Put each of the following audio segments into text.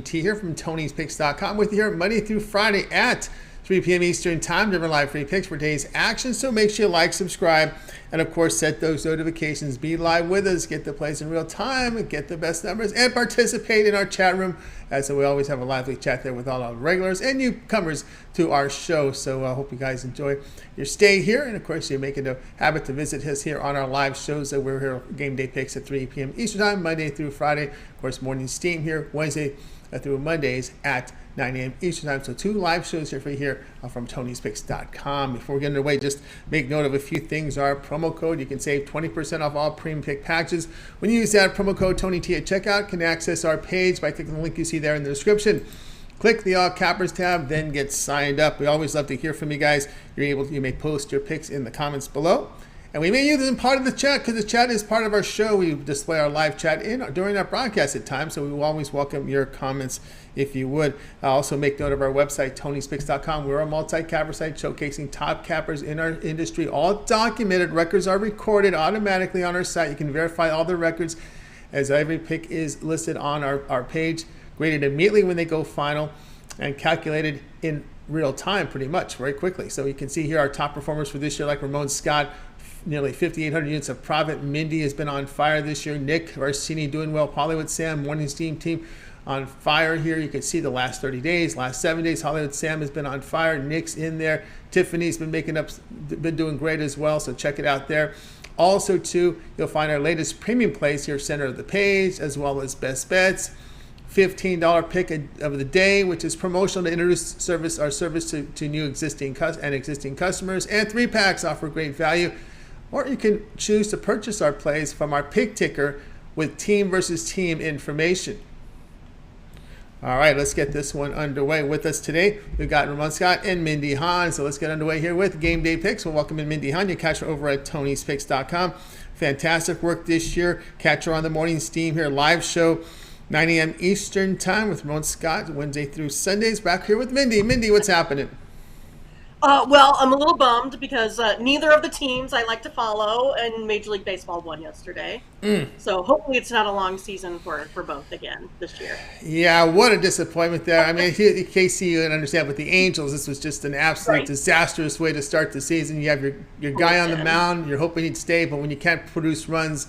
T here from Tony'sPicks.com with you here Monday through Friday at 3 p.m. Eastern Time, delivering live free picks for today's action. So make sure you like, subscribe, and of course set those notifications. Be live with us, get the plays in real time, get the best numbers, and participate in our chat room. So we always have a lively chat there with all our regulars and newcomers to our show. So I hope you guys enjoy your stay here. And of course, you make it a habit to visit us here on our live shows. So we're here Game Day Picks at 3 p.m. Eastern Time, Monday through Friday. Of course, morning steam here Wednesday through Mondays at 9 a.m. Eastern Time. So 2 live shows here for you here from Tony'sPicks.com. Before we get underway, just make note of a few things. Our promo code, you can save 20% off all premium pick packages. When you use that promo code TonyT at checkout, you can access our page by clicking the link you see there in the description. Click the All Cappers tab, then get signed up. We always love to hear from you guys. You may post your picks in the comments below. And we may use them part of the chat because the chat is part of our show. We display our live chat during our broadcast at times, so we will always welcome your comments if you would. Also make note of our website, Tony'sPicks.com. We're a multi-capper site showcasing top cappers in our industry. All documented. Records are recorded automatically on our site. You can verify all the records as every pick is listed on our page, graded immediately when they go final, and calculated in real time pretty much, very quickly. So you can see here our top performers for this year, like Ramon Scott, nearly 5,800 units of profit. Mindy has been on fire this year. Nick Varsini doing well. Hollywood Sam, Morning Steam team on fire here. You can see the last 30 days, last 7 days. Hollywood Sam has been on fire. Nick's in there. Tiffany's been been doing great as well. So check it out there. Also, too, you'll find our latest premium plays here, center of the page, as well as best bets. $15 pick of the day, which is promotional to introduce our service to new existing customers, and 3 packs offer great value. Or you can choose to purchase our plays from our pick ticker with team versus team information. All right, let's get this one underway. With us today, we've got Ramon Scott and Mindy Hahn. So let's get underway here with Game Day Picks. We'll welcome in Mindy Hahn. You catch her over at Tony'sPicks.com. Fantastic work this year. Catch her on the morning steam here, live show, 9 a.m. Eastern Time with Ramon Scott, Wednesday through Sundays. Back here with Mindy. Mindy, what's happening? Well, I'm a little bummed because neither of the teams I like to follow and Major League Baseball won yesterday. So hopefully it's not a long season for both again this year. Yeah, what a disappointment there. I mean, KC, you understand, with the Angels, this was just an absolute disastrous way to start the season. You have your guy on the mound, you're hoping he'd stay, but when you can't produce runs,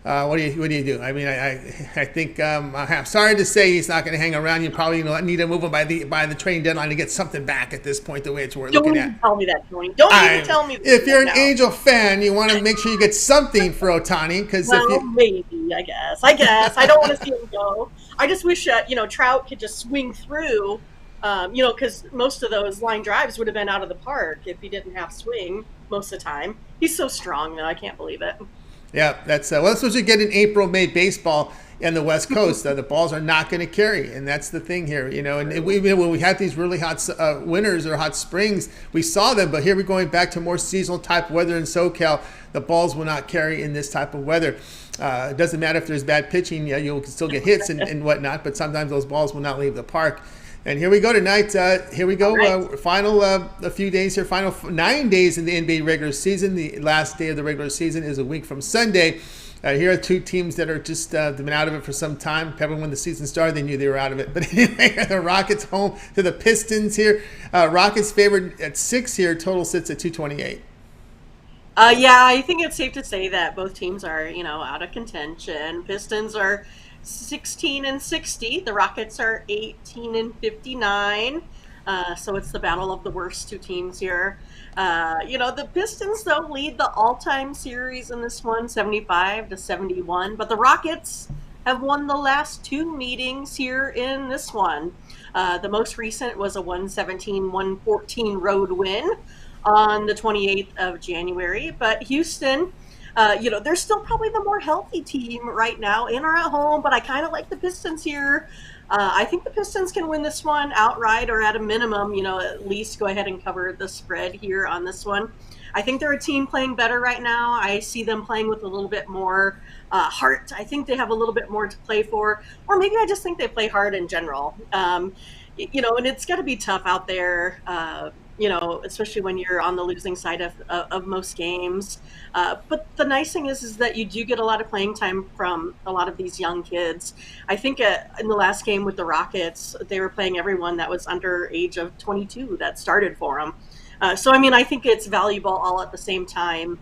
what do you do? I mean, I think I'm sorry to say he's not going to hang around. You probably need to move him by the trading deadline to get something back at this point. The way it's we're looking at. Don't even tell me that, Tony. Don't even tell me. If you're an Angel fan, you want to make sure you get something for Ohtani because maybe I guess I don't want to see him go. I just wish Trout could just swing through. Because most of those line drives would have been out of the park if he didn't have swing most of the time. He's so strong though. I can't believe it. Yeah, that's what you get in April, May baseball in the West Coast. The balls are not going to carry, and that's the thing here, And when we had these really hot winters or hot springs, we saw them. But here we're going back to more seasonal type weather in SoCal. The balls will not carry in this type of weather. It doesn't matter if there's bad pitching; you'll still get hits and whatnot. But sometimes those balls will not leave the park. And here we go tonight. Here we go. Right. Final a few days here. Final 9 days in the NBA regular season. The last day of the regular season is a week from Sunday. Here are 2 teams that are just been out of it for some time. Probably when the season started, they knew they were out of it. But anyway, the Rockets home to the Pistons here. Rockets favored at 6 here. Total sits at 228. Yeah, I think it's safe to say that both teams are, out of contention. Pistons are 16-60. The Rockets are 18-59. So it's the battle of the worst 2 teams here. The Pistons though lead the all-time series in this one, 75-71. But the Rockets have won the last 2 meetings here in this one. The most recent was a 117-114 road win on the 28th of January. But Houston, they're still probably the more healthy team right now in or at home, but I kind of like the Pistons here. I think the Pistons can win this one outright or at a minimum, at least go ahead and cover the spread here on this one. I think they're a team playing better right now. I see them playing with a little bit more heart. I think they have a little bit more to play for, or maybe I just think they play hard in general. and it's got to be tough out there, especially when you're on the losing side of most games. But the nice thing is that you do get a lot of playing time from a lot of these young kids. I think in the last game with the Rockets, they were playing everyone that was under age of 22 that started for them. So, I mean, I think it's valuable all at the same time,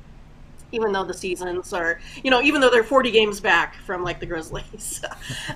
even though the seasons are, even though they're 40 games back from like the Grizzlies.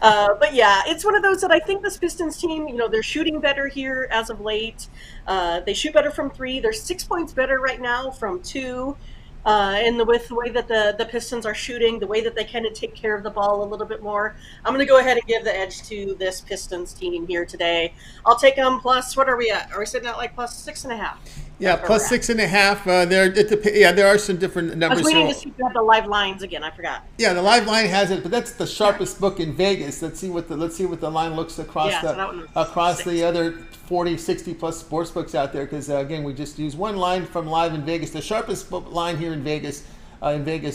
But yeah, it's one of those that I think this Pistons team, they're shooting better here as of late. They shoot better from three. They're 6 points better right now from two. And with the way that the Pistons are shooting, the way that they kind of take care of the ball a little bit more, I'm going to go ahead and give the edge to this Pistons team here today. I'll take them plus, what are we at? Are we sitting at like plus 6.5? Yeah, plus 6.5. There are some different numbers. I was waiting to see if you had the live lines again. I forgot. Yeah, the live line has it, but that's the sharpest book in Vegas. Let's see what the line looks across the other 40, 60 plus sports books out there. Because again, we just use one line from live in Vegas. The sharpest line here in Vegas.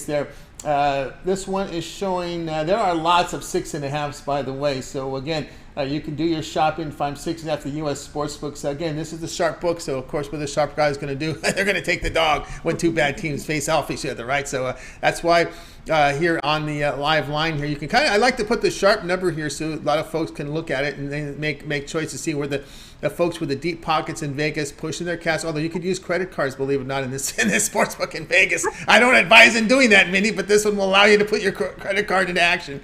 There. This one is showing. There are lots of 6.5s, by the way. So again, you can do your shopping, find 6.5 the U.S. sports books. Again, this is the sharp book. So of course, what the sharp guy is going to do, they're going to take the dog when two bad teams face off each other, right? So that's why here on the live line here, you can I like to put the sharp number here so a lot of folks can look at it and then make choice to see where the folks with the deep pockets in Vegas pushing their cash. Although you could use credit cards, believe it or not, in this sports book in Vegas. I don't advise in doing that, Mindy, but this one will allow you to put your credit card into action.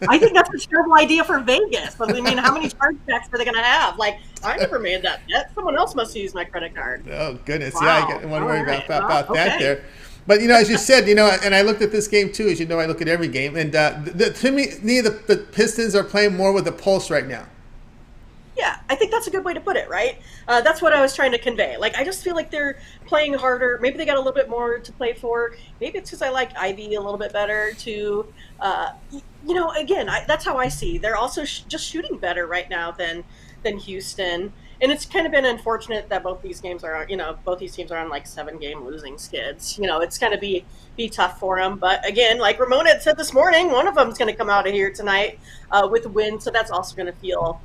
I think that's a terrible idea for Vegas. But I mean, how many chargebacks are they going to have? Like, I never made that bet. Someone else must use my credit card. Oh goodness, wow. Yeah, I want to worry about that there. But as you said, and I looked at this game too. As you know, I look at every game, and to me, the Pistons are playing more with a pulse right now. Yeah, I think that's a good way to put it, right? That's what I was trying to convey. Like, I just feel like they're playing harder. Maybe they got a little bit more to play for. Maybe it's because I like Ivy a little bit better, too. Again, that's how I see. They're also just shooting better right now than Houston. And it's kind of been unfortunate that both these teams are on like 7-game losing skids. It's going to be tough for them. But again, like Ramon had said this morning, one of them is going to come out of here tonight with a win. So that's also going to feel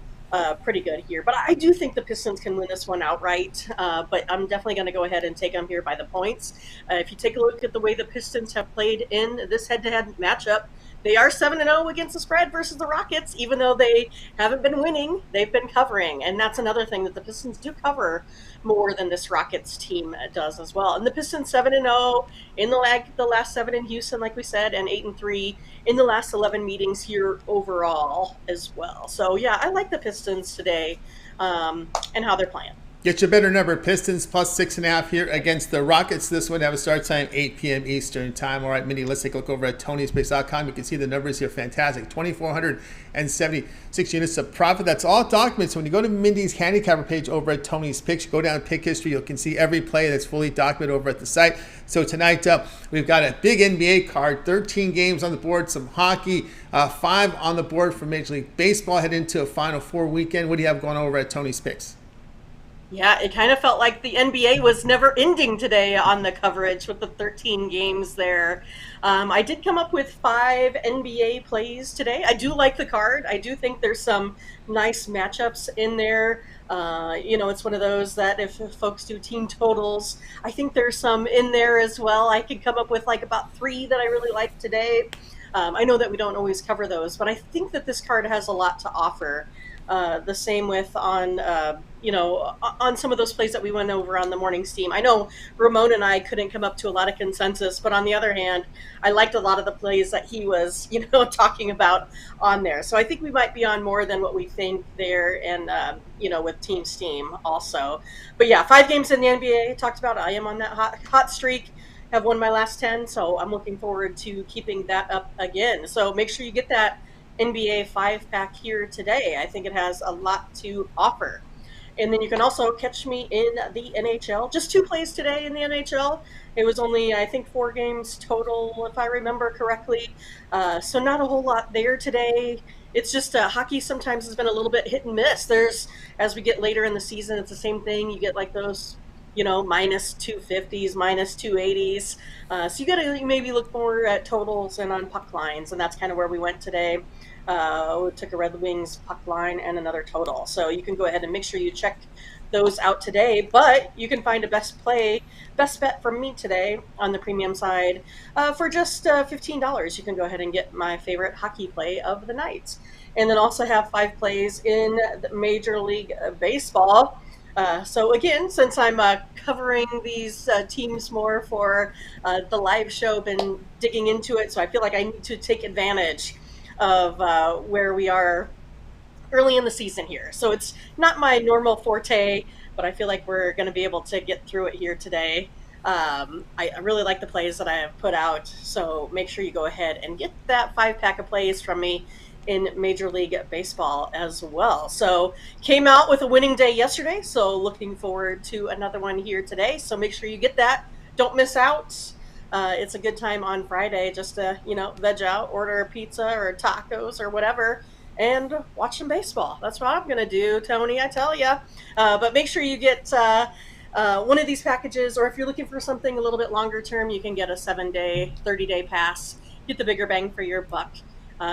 pretty good here. But I do think the Pistons can win this one outright. But I'm definitely going to go ahead and take them here by the points. If you take a look at the way the Pistons have played in this head-to-head matchup, they are 7-0 against the spread versus the Rockets. Even though they haven't been winning, they've been covering. And that's another thing, that the Pistons do cover more than this Rockets team does as well. And the Pistons 7-0 in the last 7 in Houston, like we said, and 8-3 in the last 11 meetings here overall as well. So yeah, I like the Pistons today and how they're playing. Get your better number. Pistons plus 6.5 here against the Rockets. This one have a start time 8 p.m. Eastern time. All right, Mindy, let's take a look over at Tony'sPicks.com. You can see the numbers here. Fantastic. 2,476 units of profit. That's all documents. So when you go to Mindy's handicapper page over at Tony's Picks, go down pick history. You can see every play that's fully documented over at the site. So tonight we've got a big NBA card. 13 games on the board. Some hockey. 5 on the board for Major League Baseball. Head into a Final Four weekend. What do you have going on over at Tony's Picks? Yeah, it kind of felt like the NBA was never ending today on the coverage with the 13 games there. I did come up with 5 NBA plays today. I do like the card. I do think there's some nice matchups in there. It's one of those that if folks do team totals, I think there's some in there as well. I could come up with like about 3 that I really like today. I know that we don't always cover those, but I think that this card has a lot to offer. The same with on some of those plays that we went over on the morning steam. I know Ramon and I couldn't come up to a lot of consensus, but on the other hand, I liked a lot of the plays that he was, talking about on there. So I think we might be on more than what we think there, and with Team Steam also. But yeah, 5 games in the NBA. I talked about I am on that hot streak. Have won my last 10, so I'm looking forward to keeping that up again. So make sure you get that NBA 5-pack here today. I think it has a lot to offer. And then you can also catch me in the NHL. Just 2 plays today in the NHL. It was only, I think, 4 games total, if I remember correctly. So not a whole lot there today. It's just hockey sometimes has been a little bit hit and miss. As we get later in the season, it's the same thing. You get like those minus 250s, minus 280s. So you got to maybe look more at totals and on puck lines, and that's kind of where we went today. took a Red Wings puck line and another total. So you can go ahead and make sure you check those out today. But you can find a best bet from me today on the premium side for just $15. You can go ahead and get my favorite hockey play of the night. And then also have 5 plays in the Major League Baseball. So again, since I'm covering these teams more for the live show, been digging into it, so I feel like I need to take advantage of where we are early in the season here. So it's not my normal forte, but I feel like we're going to be able to get through it here today. I really like the plays that I have put out, so make sure you go ahead and get that 5-pack of plays from me in Major League Baseball as well. So came out with a winning day yesterday, so looking forward to another one here today. So make sure you get that. Don't miss out. It's a good time on Friday just to, veg out, order a pizza or tacos or whatever, and watch some baseball. That's what I'm going to do, Tony, I tell you. But make sure you get one of these packages, or if you're looking for something a little bit longer term, you can get a 7-day, 30-day pass. Get the bigger bang for your buck.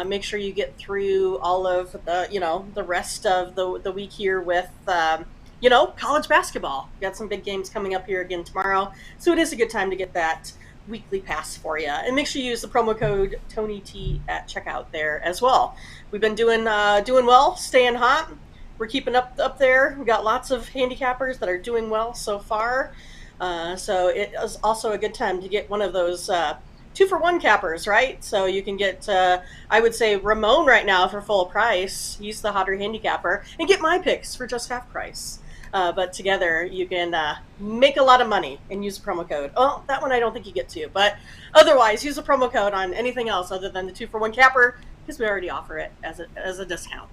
Make sure you get through all of the rest of the week here with, college basketball. We've got some big games coming up here again tomorrow. So it is a good time to get that weekly pass for you. And make sure you use the promo code TonyT at checkout there as well. We've been doing well, staying hot. We're keeping up there. We've got lots of handicappers that are doing well so far. So it is also a good time to get one of those 2-for-1 cappers, right? So you can get, I would say, Ramon right now for full price. He's the hotter handicapper. And get my picks for just half price. But together you can make a lot of money and use a promo code. Oh, that one I don't think you get to. But otherwise, use a promo code on anything else other than the 2-for-1 capper, because we already offer it as a discount.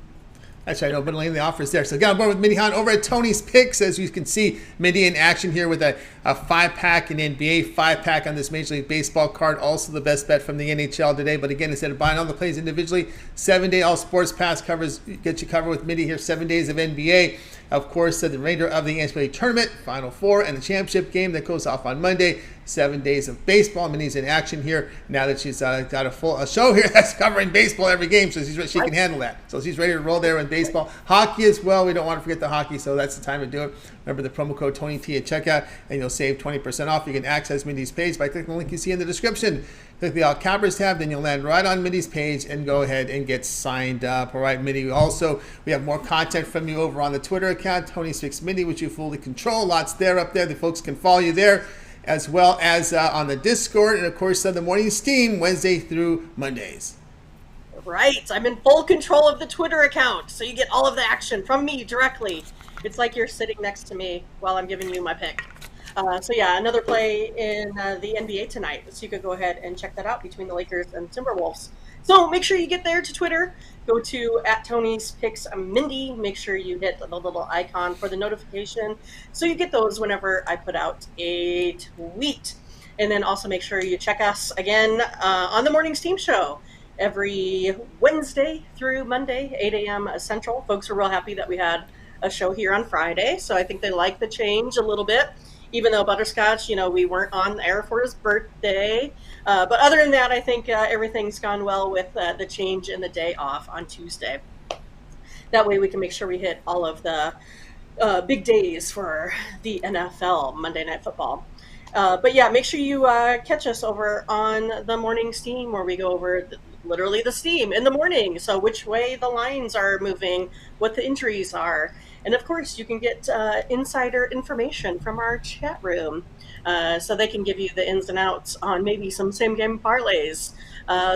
That's right. Open lane the offers there. So got on board with Mindy Hunt over at Tony's Picks. As you can see, Mindy in action here with a 5-pack in NBA, 5-pack on this Major League Baseball card. Also the best bet from the NHL today. But again, instead of buying all the plays individually, 7-day all sports pass gets you covered with Mindy here. 7 days of NBA. Of course, the remainder of the NCAA tournament, Final Four, and the championship game that goes off on Monday. 7 days of baseball. Minnie's in action here now that she's got a show here that's covering baseball every game, so she can handle that. So she's ready to roll there in baseball. Hockey as well. We don't want to forget the hockey, so that's the time to do it. Remember the promo code TonyT at checkout, and you'll save 20% off. You can access Mindy's page by clicking the link you see in the description. Click the All Cappers tab, then you'll land right on Mindy's page and go ahead and get signed up. All right, Mindy. Also, we have more content from you over on the Twitter account, Tony's Picks Mindy, which you fully control. Lots there up there. The folks can follow you there, as well as on the Discord, and of course the morning steam Wednesday through Mondays. Right. I'm in full control of the Twitter account, so you get all of the action from me directly. It's like you're sitting next to me while I'm giving you my pick. So yeah, another play in the NBA tonight. So you could go ahead and check that out between the Lakers and Timberwolves. So make sure you get there to Twitter. Go to @Tony'sPicksMindy. Make sure you hit the little icon for the notification so you get those whenever I put out a tweet. And then also make sure you check us again on the Morning Steam Show every Wednesday through Monday, 8 a.m. Central. Folks are real happy that we had a show here on Friday, so I think they like the change a little bit. Even though Butterscotch, we weren't on air for his birthday. But other than that, I think everything's gone well with the change in the day off on Tuesday. That way we can make sure we hit all of the big days for the NFL, Monday Night Football. But yeah, make sure you catch us over on the Morning Steam, where we go over literally the steam in the morning. So which way the lines are moving, what the injuries are. And of course, you can get insider information from our chat room. So they can give you the ins and outs on maybe some same game parlays,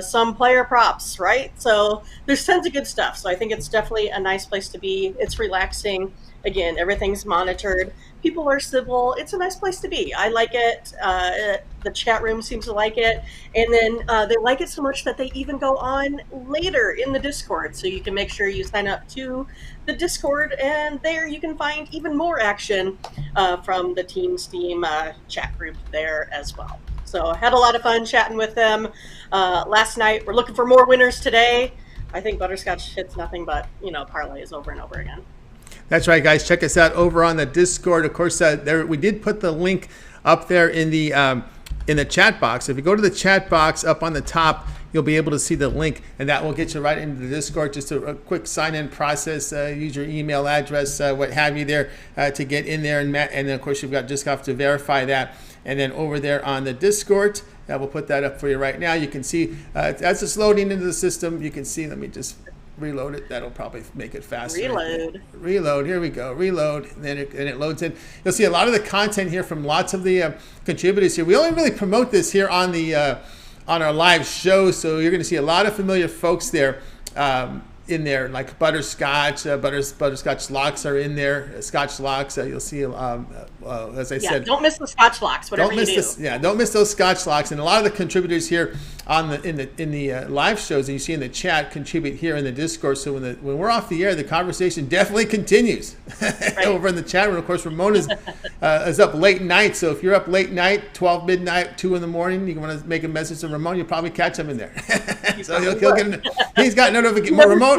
some player props, right? So there's tons of good stuff. So I think it's definitely a nice place to be. It's relaxing. Again, everything's monitored. People are civil. It's a nice place to be. I like it. The chat room seems to like it. And then they like it so much that they even go on later in the Discord. So you can make sure you sign up to the Discord, and there you can find even more action from the Team Steam chat group there as well. So I had a lot of fun chatting with them last night. We're looking for more winners today. I think Butterscotch hits nothing but, parlays over and over again. That's right, guys. Check us out over on the Discord. Of course, there we did put the link up there in the chat box. If you go to the chat box up on the top, you'll be able to see the link, and that will get you right into the Discord. Just a quick sign-in process. Use your email address, what have you there, to get in there. And then, of course, you've got just have to verify that. And then over there on the Discord, we'll put that up for you right now. You can see as it's loading into the system, you can see, let me just reload it. That'll probably make it faster. Reload. Here we go. Reload. And then it loads in. You'll see a lot of the content here from lots of the contributors here. We only really promote this here on the on our live show, so you're going to see a lot of familiar folks there. In there, like butterscotch, butterscotch locks are in there. Scotch locks, you'll see. As I said, don't miss the Scotch locks. Whatever you do. Don't miss those Scotch locks. And a lot of the contributors here on in the live shows that you see in the chat contribute here in the Discord. So when we're off the air, the conversation definitely continues over in the chat room. Of course, Ramon is up late night. So if you're up late night, 12 midnight, 2 in the morning, you want to make a message to Ramon, you'll probably catch him in there. So he's got notification.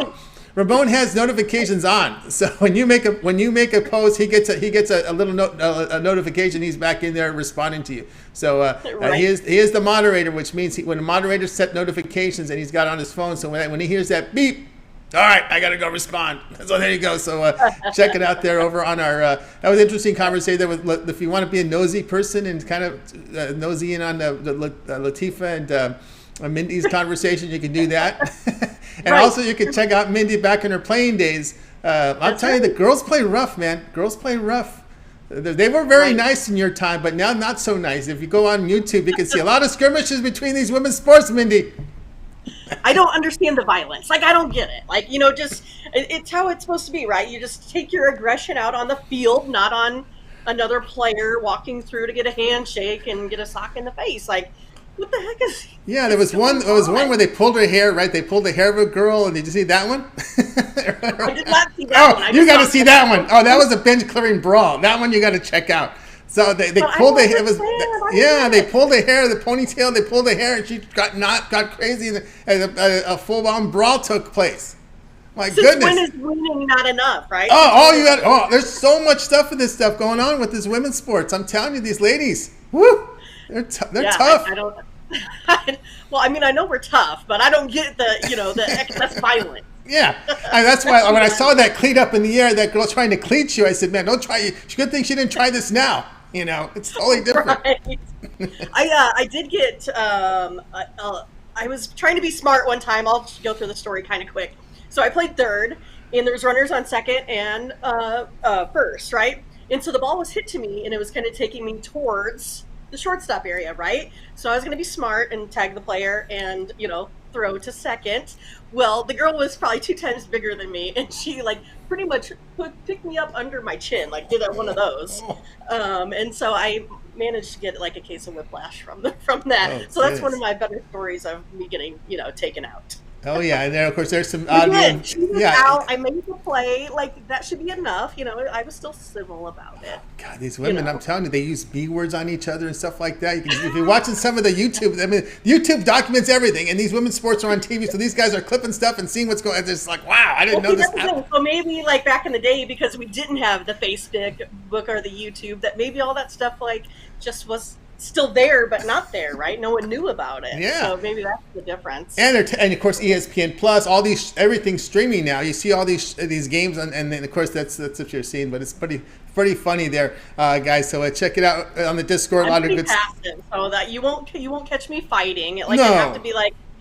Ramon has notifications on, so when you make a post, he gets a little notification. He's back in there responding to you. So he is the moderator, which means when the moderator set notifications and he's got on his phone, so when he hears that beep, all right, I got to go respond. So there you go. So check it out there over on our. That was an interesting conversation there with. If you want to be a nosy person and kind of nosy in on the Latifah and Mindy's conversation, you can do that. And also you can check out Mindy back in her playing days. I'll tell you, the girls play rough, man. Girls play rough. They were very nice in your time, but now not so nice. If you go on YouTube, you can see a lot of skirmishes between these women's sports, Mindy. I don't understand the violence. Like, I don't get it. Like, just it's how it's supposed to be, right? You just take your aggression out on the field, not on another player walking through to get a handshake and get a sock in the face. Like, what the heck is? Yeah, there was one where they pulled her hair. Right, they pulled the hair of a girl, and did you see that one? I did not see that one. You got to see that one. Oh, that was a bench clearing brawl. That one you got to check out. So they pulled the hair. They pulled the hair, the ponytail. They pulled the hair, and she got crazy, and a full on brawl took place. My goodness. When is winning not enough, right? There's so much stuff with this stuff going on with this women's sports. I'm telling you, these ladies, woo. They're tough. I don't. Well, I mean, I know we're tough, but I don't get the excess violence. Yeah, and that's why when I saw that cleat up in the air, that girl trying to cleat you, I said, "Man, don't try it. Good thing she didn't try this now. It's totally different." Right. I did get. I was trying to be smart one time. I'll go through the story kind of quick. So I played third, and there's runners on second and first, right? And so the ball was hit to me, and it was kind of taking me towards the shortstop area, right? So I was going to be smart and tag the player and, throw to second. Well, the girl was probably 2 times bigger than me, and she pretty much picked me up under my chin, did one of those. And so I managed to get a case of whiplash from that. So that's one of my better stories of me getting, taken out. Oh yeah, and then of course there's some she was out. I made the play. That should be enough. I was still civil about it. God, these women! I'm telling you, they use B words on each other and stuff like that. If you're watching some of the YouTube, YouTube documents everything, and these women's sports are on TV, so these guys are clipping stuff and seeing what's going on. It's just wow, I didn't know this happened. So maybe back in the day, because we didn't have the Facebook or the YouTube, that maybe all that stuff just was still there but not there, right? No one knew about it. Yeah. So maybe that's the difference. And and of course ESPN Plus, all these everything's streaming now. You see all these games and then of course that's what you're seeing, but it's pretty funny there, guys. So check it out on the Discord. I'm pretty passive, so that you won't catch me fighting. It have to be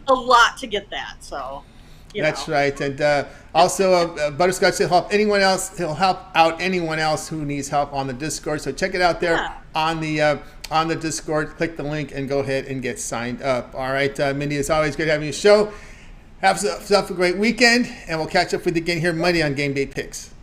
a lot to get that. So. That's right, and also Butterscotch will help anyone else. He'll help out anyone else who needs help on the Discord. So check it out there on the Discord. Click the link and go ahead and get signed up. All right, Mindy, it's always great having you show. Have yourself a great weekend, and we'll catch up with you again here Monday on Game Day Picks.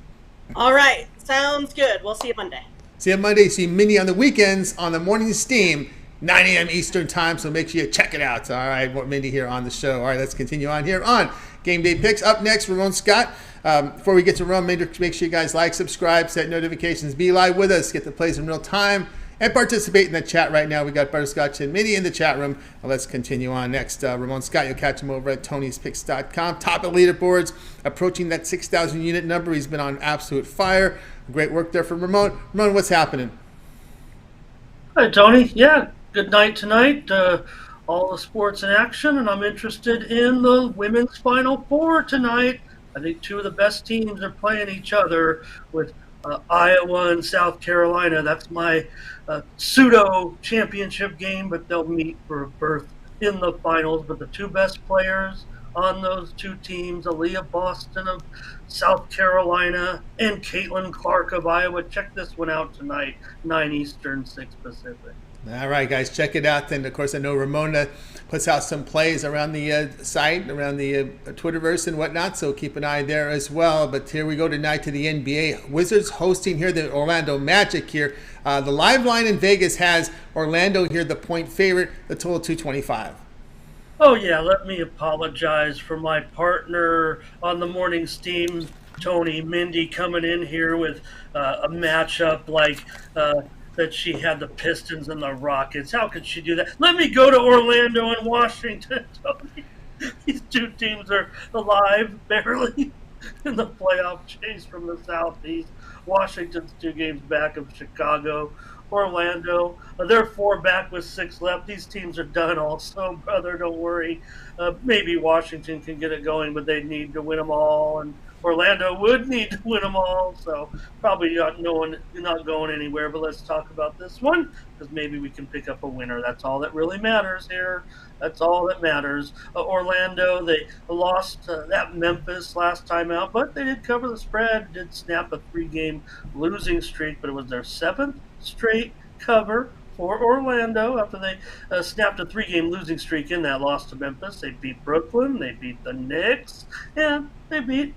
All right, sounds good. We'll see you Monday. See you Monday. See Mindy on the weekends on the morning steam. 9 a.m. Eastern time, so make sure you check it out. All right, Mindy here on the show. All right, let's continue on here on Game Day Picks. Up next, Ramon Scott. Before we get to Ramon, make sure you guys like, subscribe, set notifications, be live with us, get the plays in real time, and participate in the chat right now. We got Butterscotch and Mindy in the chat room. Well, let's continue on next. Ramon Scott, you'll catch him over at Tony'sPicks.com. Top of leaderboards, approaching that 6,000 unit number. He's been on absolute fire. Great work there from Ramon. Ramon, what's happening? Hi, Tony. Yeah. Good night tonight. all the sports in action, and I'm interested in the women's Final Four tonight. I think two of the best teams are playing each other with Iowa and South Carolina. That's my pseudo championship game, but they'll meet for a berth in the finals. But the two best players on those two teams, Aaliyah Boston of South Carolina and Caitlin Clark of Iowa. Check this one out tonight, 9 Eastern, 6 Pacific. All right, guys, check it out. And of course, I know Ramona puts out some plays around the site, around the Twitterverse and whatnot. So keep an eye there as well. But here we go tonight to the NBA. Wizards hosting here the Orlando Magic here. The live line in Vegas has Orlando here, the point favorite, the total 225. Oh, yeah, let me apologize for my partner on the morning steam, Tony Mindy, coming in here with a matchup like that she had the Pistons and the Rockets. How could she do that? Let me go to Orlando and Washington, Tony. These two teams are alive, barely, in the playoff chase from the Southeast. Washington's 2 games back of Chicago. Orlando, they're 4 back with 6 left. These teams are done also, brother. Don't worry. Maybe Washington can get it going, but they need to win them all. And Orlando would need to win them all. So probably not going anywhere. But let's talk about this one because maybe we can pick up a winner. That's all that really matters here. That's all that matters. Orlando, they lost at Memphis last time out, but they did cover the spread, did snap a 3-game losing streak, but it was their 7th straight cover for Orlando after they snapped a 3-game losing streak in that loss to Memphis. They beat Brooklyn, they beat the Knicks, and they beat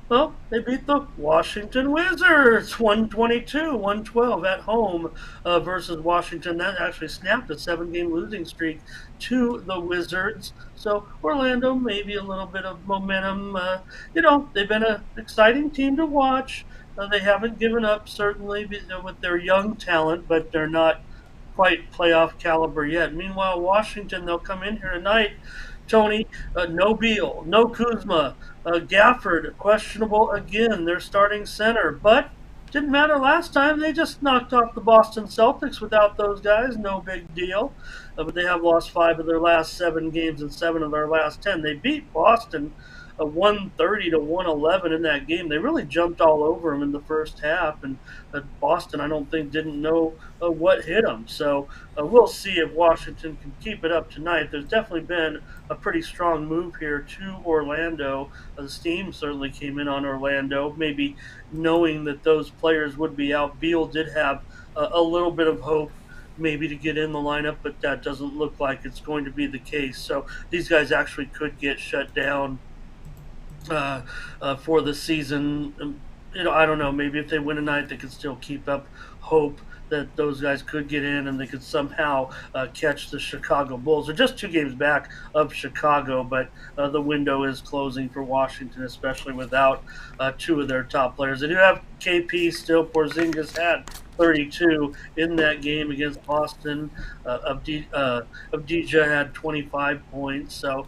the Washington Wizards 122-112 at home versus Washington. That actually snapped a 7-game losing streak to the Wizards. So Orlando, maybe a little bit of momentum. They've been an exciting team to watch. They haven't given up, certainly, with their young talent, but they're not quite playoff caliber yet. Meanwhile, Washington, they'll come in here tonight. Tony, no Beal, no Kuzma, Gafford, questionable again, their starting center. But didn't matter last time. They just knocked off the Boston Celtics without those guys. No big deal. But they have lost 5 of their last 7 games and 7 of their last 10. They beat Boston 130-111 in that game. They really jumped all over them in the first half, and Boston, I don't think, didn't know what hit them. So we'll see if Washington can keep it up tonight. There's definitely been a pretty strong move here to Orlando. The steam certainly came in on Orlando, maybe knowing that those players would be out. Beal did have a little bit of hope maybe to get in the lineup, but that doesn't look like it's going to be the case. So these guys actually could get shut down for the season. I don't know. Maybe if they win tonight, they could still keep up hope that those guys could get in and they could somehow catch the Chicago Bulls. They're just 2 games back of Chicago, but the window is closing for Washington, especially without 2 of their top players. They do have KP still. Porzingis had 32 in that game against Boston. Avdija had 25 points. So,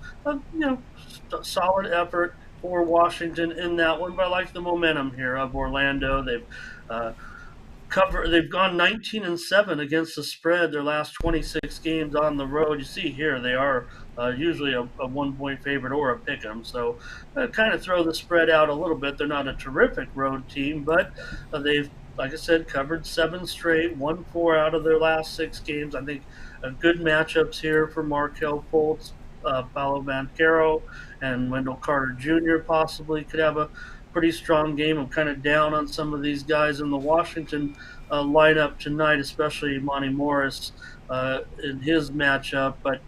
solid effort for Washington in that one, but I like the momentum here of Orlando. Uh, they've gone 19-7 against the spread their last 26 games on the road. You see here they are usually a 1-point favorite or a pick 'em, so kind of throw the spread out a little bit. They're not a terrific road team, but they've, like I said, covered 7 straight, won 4 out of their last 6 games. I think good matchups here for Markelle Fultz, Paolo Banchero, and Wendell Carter Jr. possibly could have a pretty strong game. I'm kind of down on some of these guys in the Washington lineup tonight, especially Monty Morris in his matchup. But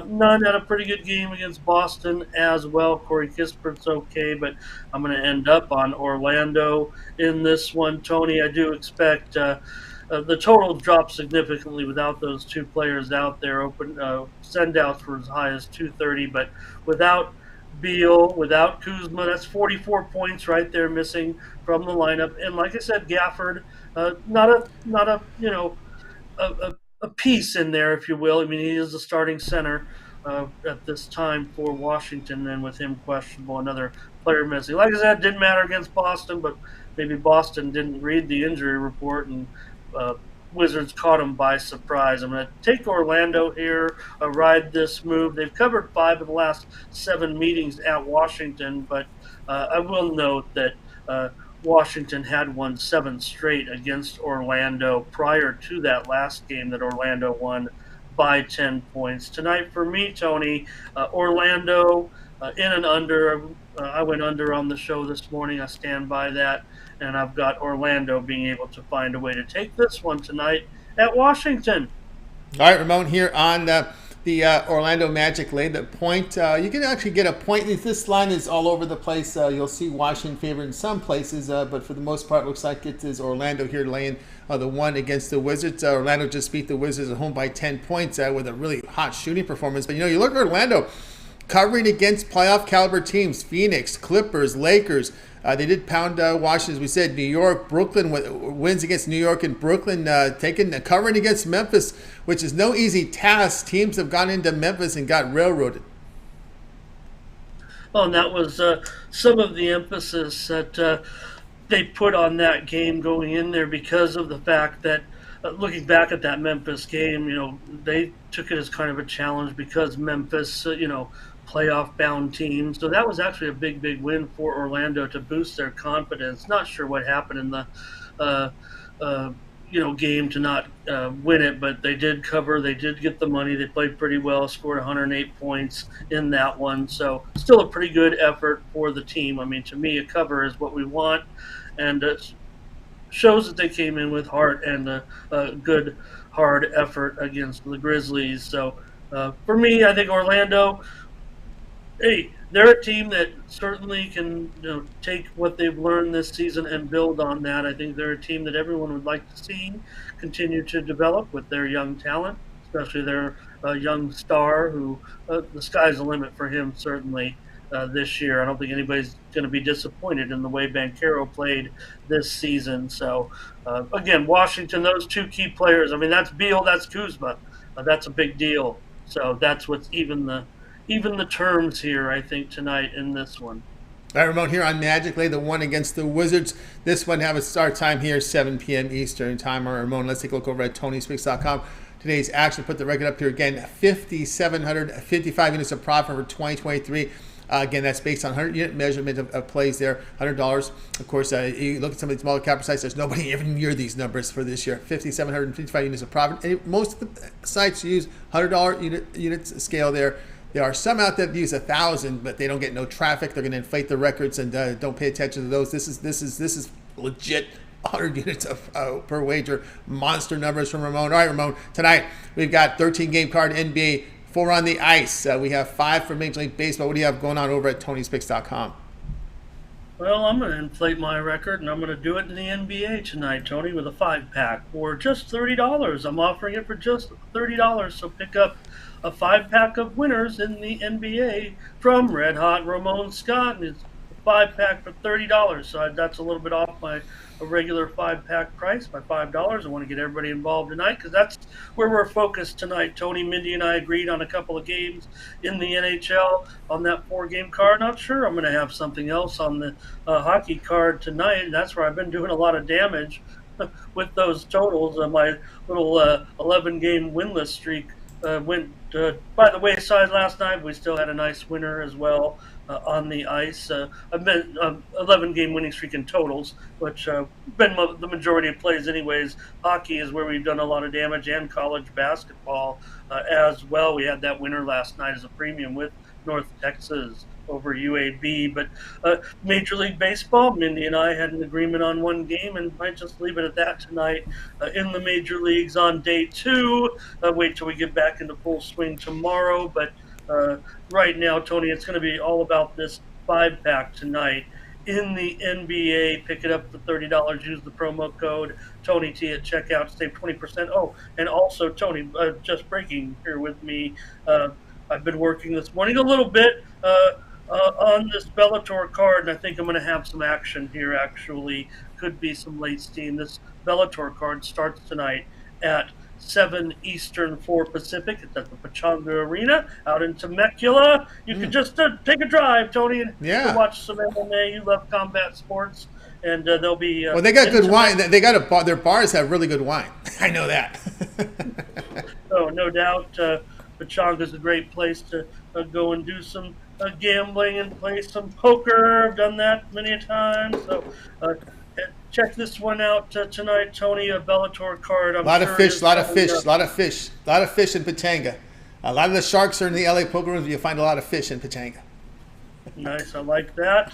Nunn had a pretty good game against Boston as well. Corey Kispert's okay, but I'm going to end up on Orlando in this one. Tony, I do expect the total dropped significantly without those 2 players out there. Send outs were as high as 230, but without Beal, without Kuzma, that's 44 points right there missing from the lineup. And like I said, Gafford, not a piece in there, if you will. I mean, he is the starting center at this time for Washington, and with him questionable, another player missing. Like I said, didn't matter against Boston, but maybe Boston didn't read the injury report and Wizards caught them by surprise. I'm going to take Orlando here, ride this move. They've covered 5 of the last 7 meetings at Washington, but I will note that Washington had won 7 straight against Orlando prior to that last game that Orlando won by 10 points. Tonight for me, Tony, Orlando in and under. I went under on the show this morning. I stand by that. And I've got Orlando being able to find a way to take this one tonight at Washington. All right, Ramon here on the Orlando Magic laid the point. You can actually get a point. This line is all over the place. You'll see Washington favored in some places, but for the most part, it looks like it is Orlando here laying the 1 against the Wizards. Orlando just beat the Wizards at home by 10 points with a really hot shooting performance. But, you look at Orlando covering against playoff caliber teams, Phoenix, Clippers, Lakers. They did pound Washington, as we said. New York, Brooklyn wins against New York and Brooklyn, covering against Memphis, which is no easy task. Teams have gone into Memphis and got railroaded. Oh, and that was some of the emphasis that they put on that game going in there because of the fact that looking back at that Memphis game, they took it as kind of a challenge because Memphis, playoff bound team. So that was actually a big, big win for Orlando to boost their confidence. Not sure what happened in the game to not win it, but they did cover. They did get the money. They played pretty well, scored 108 points in that one. So still a pretty good effort for the team. I mean, to me, a cover is what we want, and it shows that they came in with heart and a good, hard effort against the Grizzlies. So for me, I think Orlando, hey, they're a team that certainly can take what they've learned this season and build on that. I think they're a team that everyone would like to see continue to develop with their young talent, especially their young star who the sky's the limit for him certainly this year. I don't think anybody's going to be disappointed in the way Banchero played this season. So, again, Washington, those 2 key players, I mean, that's Beal, that's Kuzma. That's a big deal. So that's what's even the terms here, I think, tonight in this one. All right, Ramon here on Magic lay the 1 against the Wizards. This one have a start time here, 7 p.m. Eastern time. All right, Ramon, let's take a look over at TonySpeaks.com. Today's action, put the record up here again, 5,755 units of profit for 2023. Again, that's based on 100-unit measurement of plays there, $100. Of course, you look at some of these smaller cap sites, there's nobody even near these numbers for this year. 5,755 units of profit. And most of the sites use $100 units scale there. There are some out there that use 1,000, but they don't get no traffic. They're going to inflate the records and don't pay attention to those. This is legit 100 units of per wager. Monster numbers from Ramon. All right, Ramon, tonight we've got 13-game card NBA, 4 on the ice. We have 5 for Major League Baseball. What do you have going on over at TonySpeaks.com? Well, I'm going to inflate my record, and I'm going to do it in the NBA tonight, Tony, with a 5-pack for just $30. I'm offering it for just $30, so pick up a 5-pack of winners in the NBA from Red Hot Ramon Scott, and it's a 5-pack for $30. So that's a little bit off my regular 5-pack price by $5. I want to get everybody involved tonight because that's where we're focused tonight. Tony, Mindy, and I agreed on a couple of games in the NHL on that 4-game card. Not sure I'm going to have something else on the hockey card tonight. That's where I've been doing a lot of damage with those totals. My little 11-game winless streak went by the wayside last night. We still had a nice winner as well on the ice. I've been 11-game winning streak in totals, which been the majority of plays anyways. Hockey is where we've done a lot of damage, and college basketball as well. We had that winner last night as a premium with North Texas over UAB. But Major League Baseball, Mindy and I had an agreement on 1 game, and might just leave it at that tonight in the major leagues on day 2. Wait till we get back into full swing tomorrow. But right now, Tony, it's going to be all about this 5-pack tonight in the NBA. Pick it up for $30. Use the promo code TonyT at checkout to save 20%. Oh, and also, Tony, just breaking here with me, I've been working this morning a little bit on this Bellator card, and I think I'm going to have some action here, actually. Could be some late steam. This Bellator card starts tonight at 7 Eastern, 4 Pacific. It's at the Pachanga Arena out in Temecula. You can just take a drive, Tony, and watch some MMA. You love combat sports. and they'll be. Well, they got good wine. They got a bar. Their bars have really good wine. I know that. Oh, no doubt. Pechanga's a great place to go and do some gambling and play some poker. I've done that many a time. So check this one out tonight, Tony. A Bellator card. A lot of fish, a lot of fish in Pechanga. A lot of the sharks are in the LA poker rooms. You'll find a lot of fish in Pechanga. Nice. I like that.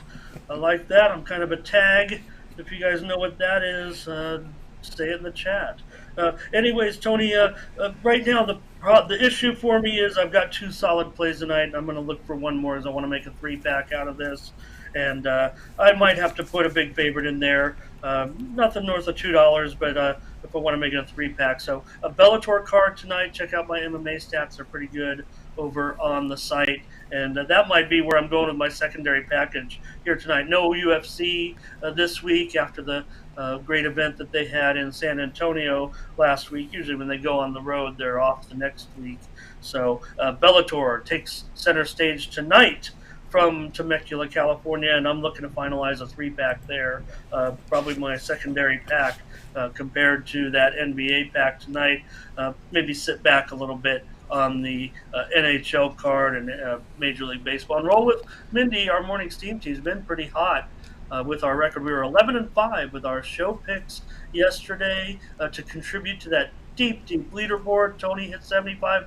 I'm kind of a tag. If you guys know what that is, say it in the chat. Anyways, Tony, right now the issue for me is I've got 2 solid plays tonight. I'm going to look for one more as I want to make a 3-pack out of this. And I might have to put a big favorite in there. Nothing north of $2, but if I want to make it a 3-pack. So a Bellator card tonight. Check out my MMA stats. They're pretty good over on the site. And that might be where I'm going with my secondary package here tonight. No UFC this week after the great event that they had in San Antonio last week. Usually when they go on the road, they're off the next week. So Bellator takes center stage tonight from Temecula, California, and I'm looking to finalize a 3-pack there. Probably my secondary pack compared to that NBA pack tonight. Maybe sit back a little bit on the NHL card and Major League Baseball. And roll with Mindy. Our morning steam team's been pretty hot with our record. We were 11-5 with our show picks yesterday to contribute to that deep leaderboard. Tony hit 75%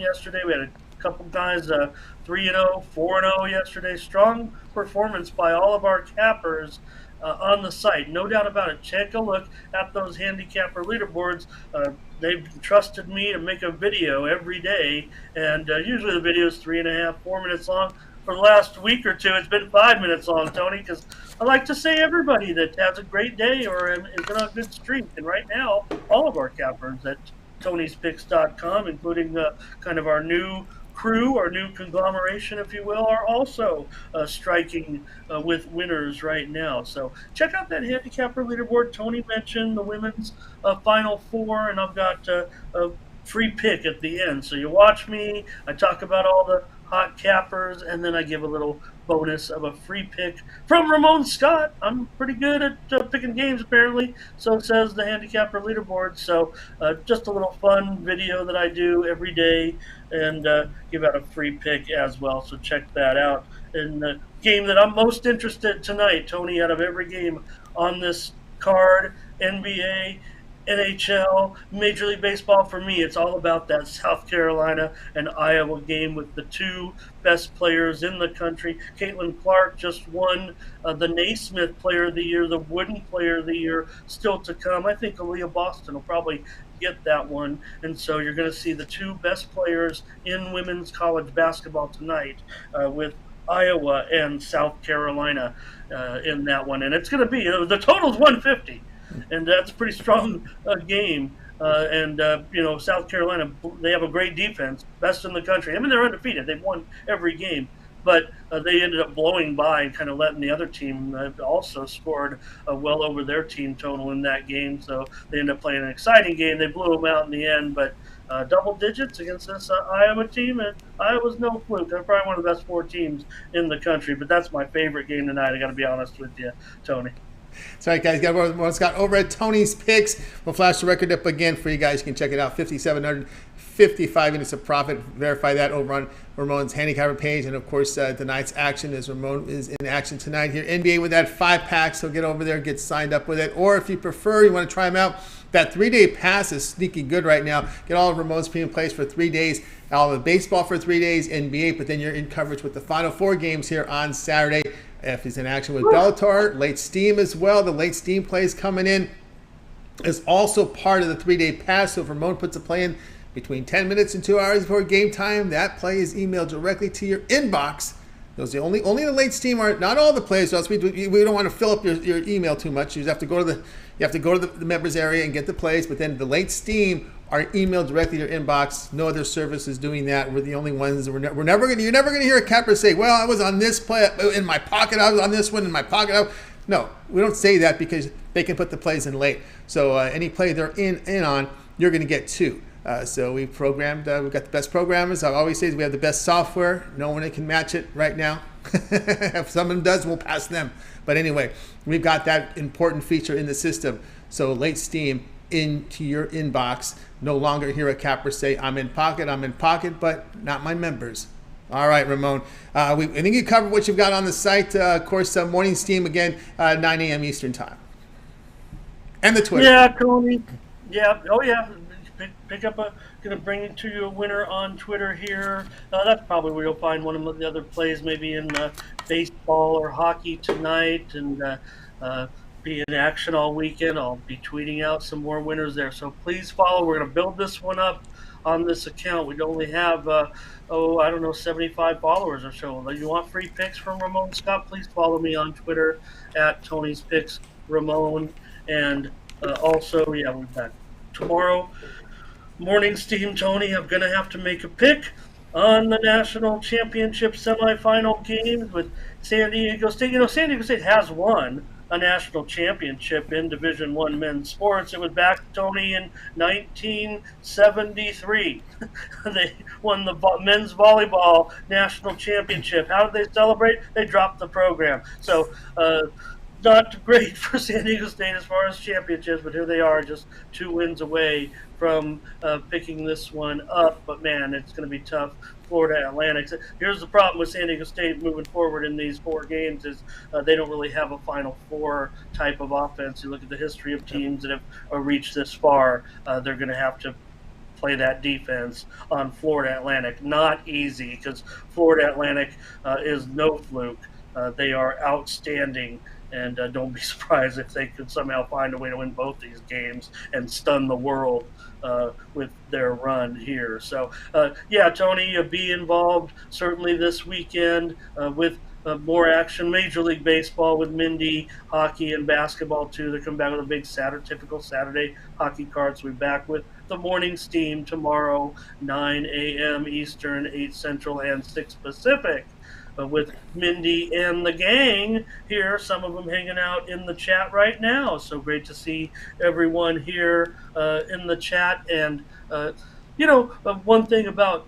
yesterday. We had a couple guys 3-0, 4-0 yesterday. Strong performance by all of our cappers on the site. No doubt about it. Take a look at those handicapper leaderboards. They've trusted me to make a video every day, and usually the video is 3.5, 4 minutes long. For the last week or two, it's been 5 minutes long, Tony, because I like to say everybody that has a great day or is on a good streak. And right now, all of our cappers at Tony'sPicks.com, including kind of our new crew, our new conglomeration, if you will, are also striking with winners right now. So check out that handicapper leaderboard. Tony mentioned the women's Final Four, and I've got a free pick at the end. So you watch me, I talk about all the hot cappers, and then I give a little bonus of a free pick from Ramon Scott. I'm pretty good at picking games, apparently. So says the handicapper leaderboard. So just a little fun video that I do every day, and give out a free pick as well. So check that out. And the game that I'm most interested tonight, Tony, out of every game on this card, NBA, NHL, Major League Baseball, for me, it's all about that South Carolina and Iowa game with the 2 best players in the country. Caitlin Clark just won the Naismith Player of the Year, the Wooden Player of the Year, still to come. I think Aaliyah Boston will probably get that one. And so you're going to see the 2 best players in women's college basketball tonight with Iowa and South Carolina in that one. And it's going to be, the total's 150. And that's a pretty strong game. South Carolina, they have a great defense, best in the country. I mean, they're undefeated. They've won every game. But they ended up blowing by and kind of letting the other team also scored well over their team total in that game. So they ended up playing an exciting game. They blew them out in the end, but double digits against this Iowa team. And Iowa's no fluke. They're probably one of the best 4 teams in the country. But that's my favorite game tonight, I got to be honest with you, Tony. That's right, guys. Got Ramon Scott over at Tony's Picks. We'll flash the record up again for you guys. You can check it out. 5,755 units of profit. Verify that over on Ramon's handicapper page. And, of course, tonight's action is Ramon is in action tonight here. NBA with that 5-pack, so get over there, get signed up with it. Or if you prefer, you want to try them out, that 3-day pass is sneaky good right now. Get all of Ramon's premium plays for 3 days. All of baseball for 3 days, NBA, but then you're in coverage with the Final 4 games here on Saturday. If he's in action with Bellator, late steam as well. The late steam plays coming in is also part of the 3-day pass. So if Ramon puts a play in between 10 minutes and 2 hours before game time, that play is emailed directly to your inbox. Those are only the late steam are not all the plays. Else we don't want to fill up your email too much. You have to go to the members area and get the plays. But then the late steam are emailed directly to your inbox. No other service is doing that. We're the only ones. You're never going to hear a capper say, "Well, I was on this play in my pocket. I was on this one in my pocket." No, we don't say that because they can put the plays in late. So any play they're in on, you're going to get 2. So we programmed. We've got the best programmers. I always say we have the best software. No one can match it right now. If someone does, we'll pass them. But anyway, we've got that important feature in the system. So late steam into your inbox. No longer hear a capper say, I'm in pocket, but not my members. All right, Ramon. I think you covered what you've got on the site. Of course, morning steam again, 9 a.m. Eastern time. And the Twitter. Yeah, Tony. Yeah. Oh, yeah. Pick up gonna bring it to you a winner on Twitter here. That's probably where you'll find one of the other plays, maybe in baseball or hockey tonight, and be in action all weekend. I'll be tweeting out some more winners there. So please follow. We're gonna build this one up on this account. We only have, 75 followers or so. If you want free picks from Ramon Scott, please follow me on Twitter at Tony's Picks Ramon. And also, we're back tomorrow. Morning steam, Tony. I'm going to have to make a pick on the national championship semifinal games with San Diego State. San Diego State has won a national championship in Division I men's sports. It was back, Tony, in 1973. They won the men's volleyball national championship. How did they celebrate? They dropped the program. So, not great for San Diego State as far as championships, but here they are, just 2 wins away from picking this one up. But, man, it's going to be tough. Florida Atlantic. Here's the problem with San Diego State moving forward in these 4 games is they don't really have a Final Four type of offense. You look at the history of teams that have reached this far, they're going to have to play that defense on Florida Atlantic. Not easy, because Florida Atlantic is no fluke. They are outstanding. And don't be surprised if they could somehow find a way to win both these games and stun the world with their run here. So, Tony, be involved certainly this weekend with more action. Major League Baseball with Mindy, hockey and basketball too. They come back with a big typical Saturday hockey cards. We'll be back with the morning steam tomorrow, 9 a.m. Eastern, 8 Central, and 6 Pacific. With Mindy and the gang here, some of them hanging out in the chat right now. So great to see everyone here in the chat. And, one thing about,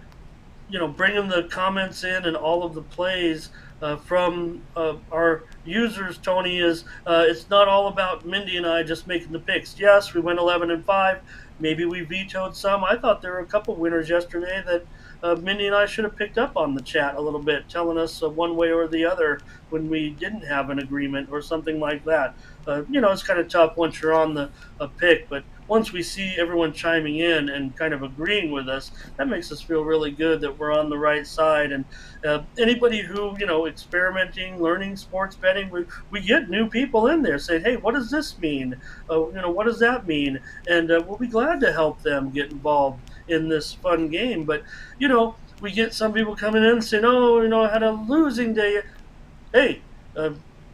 bringing the comments in and all of the plays from our users, Tony, is it's not all about Mindy and I just making the picks. Yes, we went 11-5. Maybe we vetoed some. I thought there were a couple winners yesterday that Mindy and I should have picked up on the chat a little bit, telling us one way or the other when we didn't have an agreement or something like that. It's kind of tough once you're on the pick, but once we see everyone chiming in and kind of agreeing with us, that makes us feel really good that we're on the right side. And anybody who, experimenting, learning sports betting, we get new people in there saying, hey, what does this mean? What does that mean? And we'll be glad to help them get involved in this fun game. But, we get some people coming in saying, I had a losing day. Hey,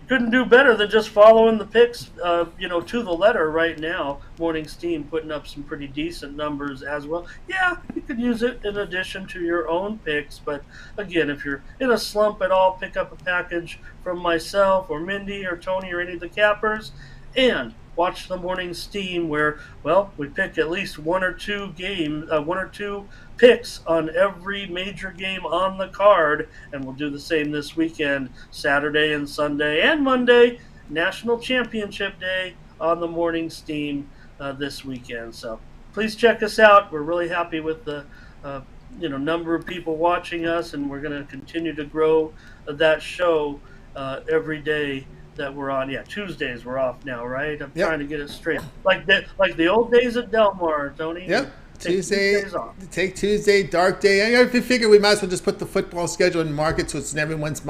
couldn't do better than just following the picks, to the letter right now. Morning Steam putting up some pretty decent numbers as well. Yeah, you could use it in addition to your own picks. But again, if you're in a slump at all, pick up a package from myself or Mindy or Tony or any of the cappers and watch the Morning Steam where, we pick at least one or two picks on every major game on the card, and we'll do the same this weekend, Saturday and Sunday and Monday, National Championship Day on the Morning Steam this weekend. So please check us out. We're really happy with the number of people watching us, and we're going to continue to grow that show every day that we're on. Yeah, Tuesdays we're off now, right? I'm trying to get it straight. Like the old days at Del Mar, Tony. Yep. Take Tuesday, dark day. I figure we might as well just put the football schedule and mark it so it's in everyone's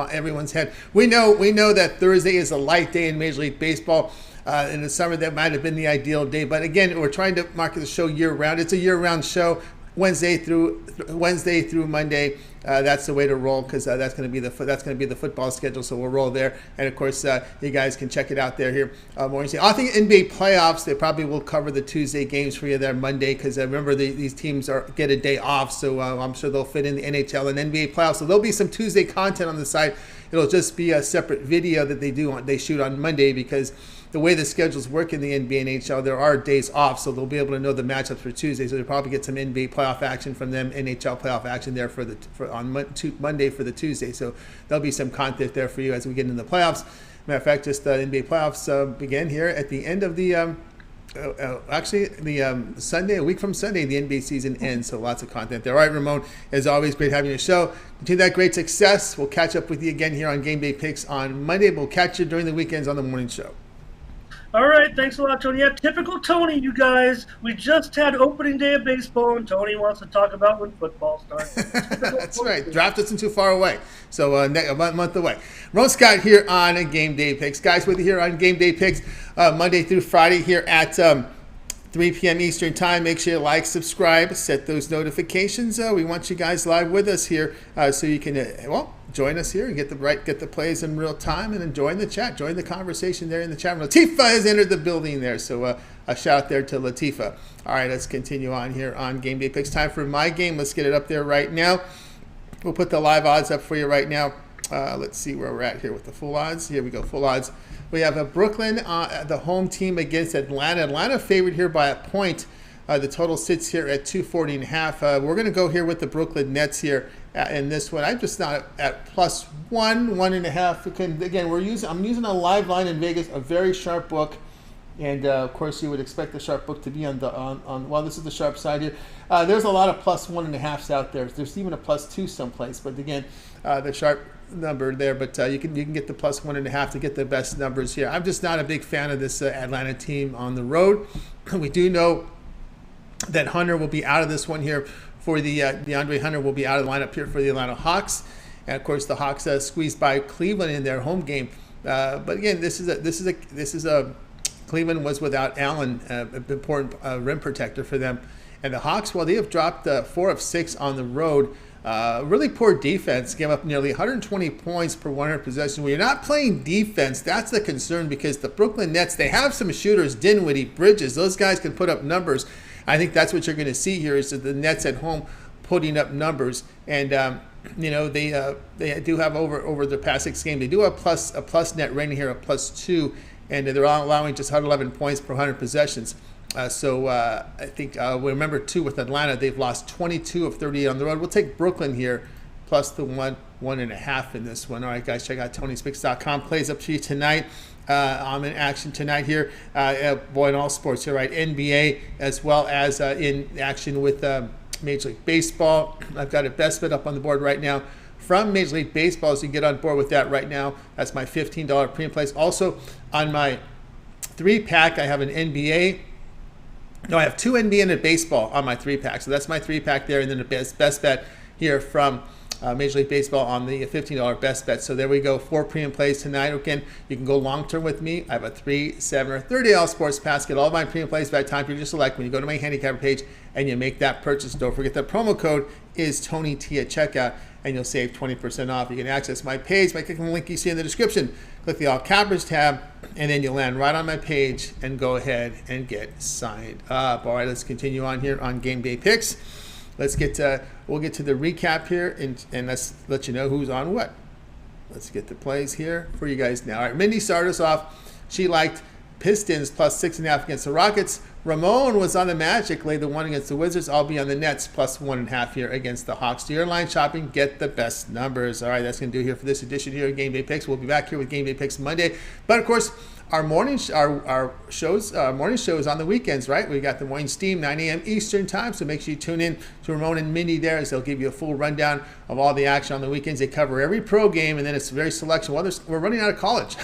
head. We know that Thursday is a light day in Major League Baseball. In the summer, that might have been the ideal day. But again, we're trying to market the show year-round. It's a year-round show, Wednesday through Monday. That's the way to roll, because that's going to be the football schedule. So we'll roll there, and of course you guys can check it out there here. Morning. I think NBA playoffs, they probably will cover the Tuesday games for you there Monday, because remember these teams get a day off, so I'm sure they'll fit in the NHL and NBA playoffs. So there'll be some Tuesday content on the site. It'll just be a separate video that they shoot on Monday, because the way the schedules work in the NBA and NHL, there are days off, so they'll be able to know the matchups for Tuesday. So they'll probably get some NBA playoff action from them, NHL playoff action there on Monday for the Tuesday. So there'll be some content there for you as we get into the playoffs. Matter of fact, just the NBA playoffs begin here at the end of the actually, the Sunday, a week from Sunday, the NBA season ends, so lots of content there. All right, Ramon, as always, great having you on the show. Continue that great success. We'll catch up with you again here on Game Day Picks on Monday. We'll catch you during the weekends on the morning show. All right, thanks a lot, Tony. Yeah, typical Tony, you guys. We just had opening day of baseball, and Tony wants to talk about when football starts. That's right. Draft isn't too far away, so a month away. Ramon Scott here on Game Day Picks. Guys, with you here on Game Day Picks, Monday through Friday here at 3 p.m. Eastern Time. Make sure you like, subscribe, set those notifications. We want you guys live with us here so you can, join us here and get the plays in real time and then join the chat, join the conversation there in the chat room. Latifa has entered the building there, so a shout out there to Latifa. All right, let's continue on here on Game Day Picks. Time for my game. Let's get it up there right now. We'll put the live odds up for you right now. Let's see where we're at here with the full odds. Here we go, full odds. We have Brooklyn, the home team against Atlanta. Atlanta favored here by a point. The total sits here at 240.5. We're going to go here with the Brooklyn Nets here in this one. I'm just not at plus 1.5. Again, I'm using a live line in Vegas, a very sharp book, and of course you would expect the sharp book to be on well, this is the sharp side here. There's a lot of plus 1.5s out there. There's even a plus 2 someplace, but again, the sharp number there, but you can get the plus 1.5 to get the best numbers here. I'm just not a big fan of this Atlanta team on the road. We do know that Hunter will be out of this one here for the DeAndre Hunter will be out of the lineup here for the Atlanta Hawks, and of course the Hawks squeezed by Cleveland in their home game. But again, this is a Cleveland was without Allen, an important rim protector for them, and the Hawks, while they have dropped 4 of 6 on the road. Really poor defense, gave up nearly 120 points per 100 possessions. When you're not playing defense, that's the concern, because the Brooklyn Nets, they have some shooters, Dinwiddie, Bridges, those guys can put up numbers. I think that's what you're going to see here is that the Nets at home putting up numbers. And, they do have over the past 6 games, they do have a plus net rating here, a plus 2, and they're allowing just 111 points per 100 possessions. So I think we remember too with Atlanta, they've lost 22 of 38 on the road. We'll take Brooklyn here plus the 1.5 in this one. All right, guys, check out TonySpicks.com. Plays up to you tonight. I'm in action tonight here. In all sports here, right? NBA as well as in action with Major League Baseball. I've got a best bet up on the board right now from Major League Baseball, so you can get on board with that right now. That's my $15 premium place. Also on my 3-pack, I have an NBA. No, I have 2 NBA and a baseball on my 3-pack. So that's my 3-pack there, and then the best bet here from Major League Baseball on the $15 best bet. So there we go, 4 premium plays tonight. Again, you can go long term with me. I have a 3, 7, or 30 all sports pass. Get all my premium plays by time period you select when you go to my handicapper page and you make that purchase. Don't forget the promo code is TonyT at checkout, and you'll save 20% off. You can access my page by clicking the link you see in the description. Click the All Cappers tab, and then you'll land right on my page and go ahead and get signed up. All right, let's continue on here on Game Day Picks. Let's we'll get to the recap here, and let's let you know who's on what. Let's get the plays here for you guys now. All right, Mindy started us off. She liked Pistons plus 6.5 against the Rockets. Ramon was on the Magic, laid the 1 against the Wizards. I'll be on the Nets plus 1.5 here against the Hawks. Do your line shopping, get the best numbers. All right, that's going to do here for this edition here of Game Day Picks. We'll be back here with Game Day Picks Monday. But of course, our morning shows on the weekends, right? We got the morning steam, 9 a.m. Eastern time. So make sure you tune in to Ramon and Mindy there, as they'll give you a full rundown of all the action on the weekends. They cover every pro game, and then it's very selection. Well, we're running out of college.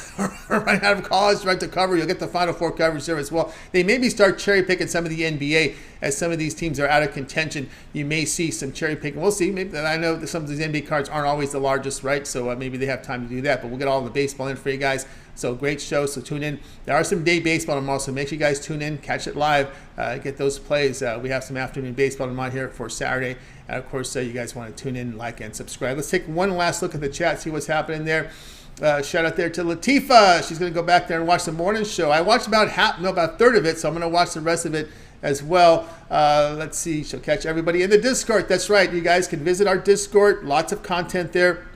We're running out of college right to cover. You'll get the Final Four coverage there as well. They maybe start cherry picking some of the NBA as some of these teams are out of contention. You may see some cherry picking. We'll see. Maybe, I know that some of these NBA cards aren't always the largest, right? So maybe they have time to do that. But we'll get all the baseball in for you guys. So great show. So tune in. There are some day baseball tomorrow, so make sure you guys tune in, catch it live, get those plays. We have some afternoon baseball tomorrow here for Saturday. And of course, you guys want to tune in, like, and subscribe. Let's take one last look at the chat, see what's happening there. Shout out there to Latifa. She's going to go back there and watch the morning show. I watched about a third of it, so I'm going to watch the rest of it as well. Let's see. She'll catch everybody in the Discord. That's right. You guys can visit our Discord. Lots of content there.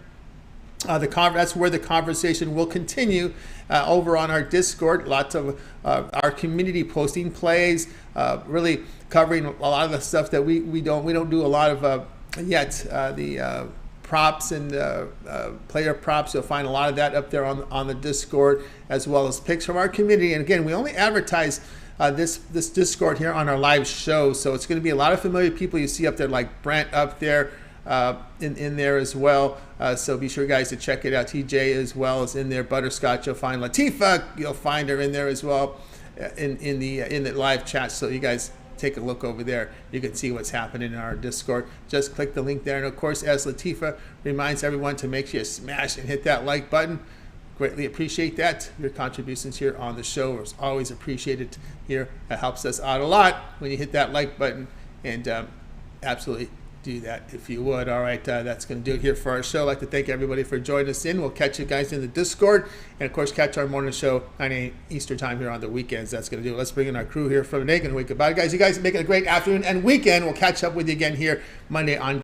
That's where the conversation will continue over on our Discord. Lots of our community posting plays, really covering a lot of the stuff that we don't do a lot of yet. The props and player props. You'll find a lot of that up there on the Discord, as well as pics from our community. And again, we only advertise this Discord here on our live show, so it's going to be a lot of familiar people you see up there, like Brent up there in there as well. So be sure, guys, to check it out. TJ as well is in there. Butterscotch, you'll find Latifa. You'll find her in there as well in the live chat. So you guys take a look over there. You can see what's happening in our Discord. Just click the link there. And of course, as Latifa reminds everyone to make sure you smash and hit that like button. Greatly appreciate that. Your contributions here on the show is always appreciated here. It helps us out a lot when you hit that like button, and absolutely do that if you would. All right, that's going to do it here for our show. I'd like to thank everybody for joining us in. We'll catch you guys in the Discord, and of course, catch our morning show 9 a.m. Eastern time here on the weekends. That's going to do it. Let's bring in our crew here for the Naked Week. Goodbye, guys. You guys make it a great afternoon and weekend. We'll catch up with you again here Monday on